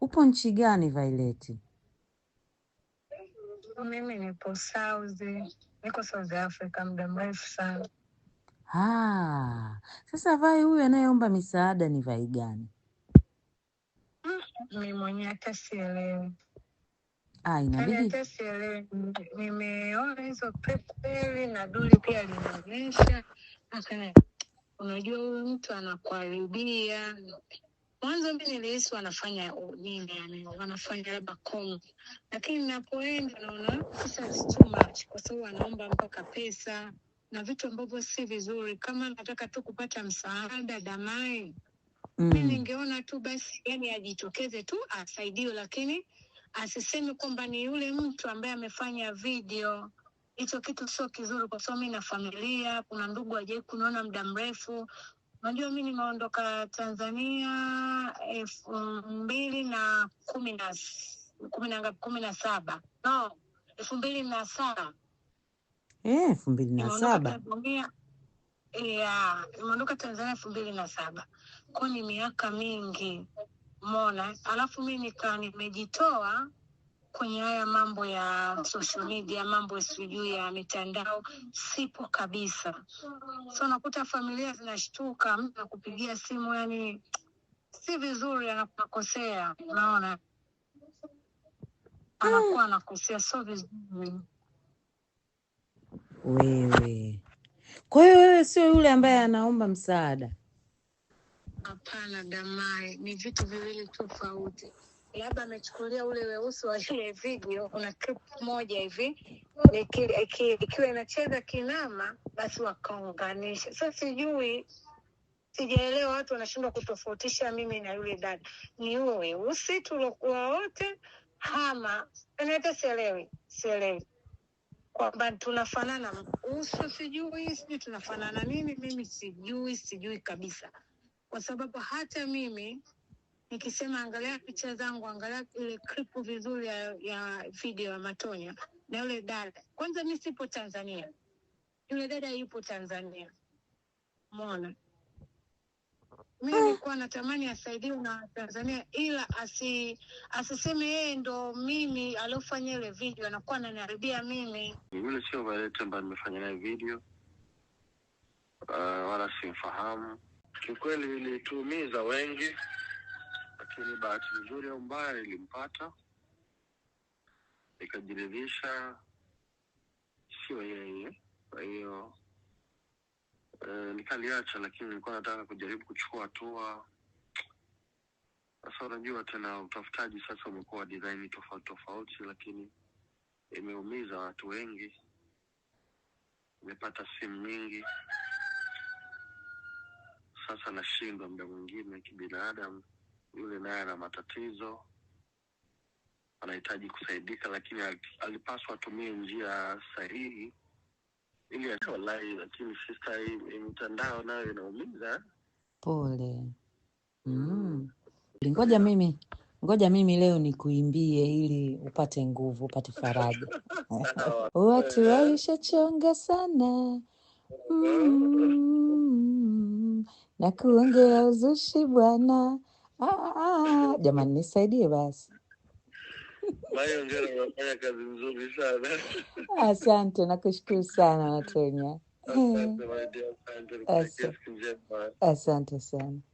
Upo nchi gani Violet? Mimi nipo niko South Africa muda mrefu sana. Sasa Vai huyu anayeomba misaada ni Vai gani? Mimi mwenyewe hata sielewi. Inabidi hata sielewi. Nimeona hizo pepe na Duli pia linaonyesha. Unajua huyu mtu anakuharibia. Mwanzo mimi nilihisi wanafanya nini, yani wanafanya labda komu, lakini ninapoenda naona sasa it's too much, kwa sababu wanaomba mpaka pesa na vitu ambavyo si vizuri. Kama nataka tu kupata msaada Damai, mimi ningeona tu basi, yani ajitokeze tu asaidiwe, lakini asiseme kwamba ni yule mtu ambaye amefanya video. Hicho kitu sio kizuri, kwa sababu mimi na familia, kuna ndugu hajawahi kuniona muda mrefu. Unajua mimi nimeondoka Tanzania 2017. No, 2007. 2007. Nimeondoka Tanzania 2007. Kwa ni miaka mingi. Umeona? Alafu mimi nimejitoa kwenye haya mambo ya social media, mambo sijui ya mitandao, sipo kabisa. So nakuta familia zinashtuka, mtu anakupigia simu, yani si vizuri, anakukosea, unaona? Anakuwa anakosea, so vizuri. Wewe. Kwa hiyo wewe sio yule ambaye anaomba msaada? Hapana Damai, ni vitu viwili tofauti. Labda amechukulia ule weusi wa ile video, kuna clip moja hivi, ikiwa inacheza kinama, basi wakaunganisha. Sasa sijaelewa, watu wanashindwa kutofautisha mimi na yule dada. Ni huo weusi tulokuwa wote, ama hata sielewi kwamba tunafanana uso, sijui tunafanana nini. Mimi sijui kabisa, kwa sababu hata mimi nikisema angalia picha zangu, angalia ile clip vizuri ya video ya Matonya na yule dada. Kwanza mimi sipo Tanzania, yule dada yupo Tanzania. Umeona? Mimi nilikuwa natamani asaidiwe na Tanzania, ila asiseme yeye ndo mimi alofanya ile video, anakuwa ananiharibia mimi. Yule sio Violet ambaye nimefanya naye video, wala simfahamu. Kiukweli ilituumiza wengi, lakini bahati nzuri au mbaya ilimpata, ikajiridhisha sio yeye. Kwa hiyo nikaliacha, lakini nilikuwa nataka kujaribu kuchukua hatua. Sasa unajua tena utafutaji sasa umekuwa design tofauti, lakini imeumiza watu wengi. Nimepata simu nyingi, sasa nashindwa muda mwingine kibinadamu. Yule naye ana matatizo, anahitaji kusaidika, lakini alipaswa atumie njia sahihi ili wallahi. Lakini sister, hii mitandao nayo inaumiza. Pole. Ngoja mimi leo nikuimbie ili upate nguvu, upate faraja. Watu walishachonga sana na kuongea uzushi bwana. Jamani nisaidie basi. Mayongera unafanya kazi nzuri sana. Asante, nakushukuru sana Matonya. Asante sana.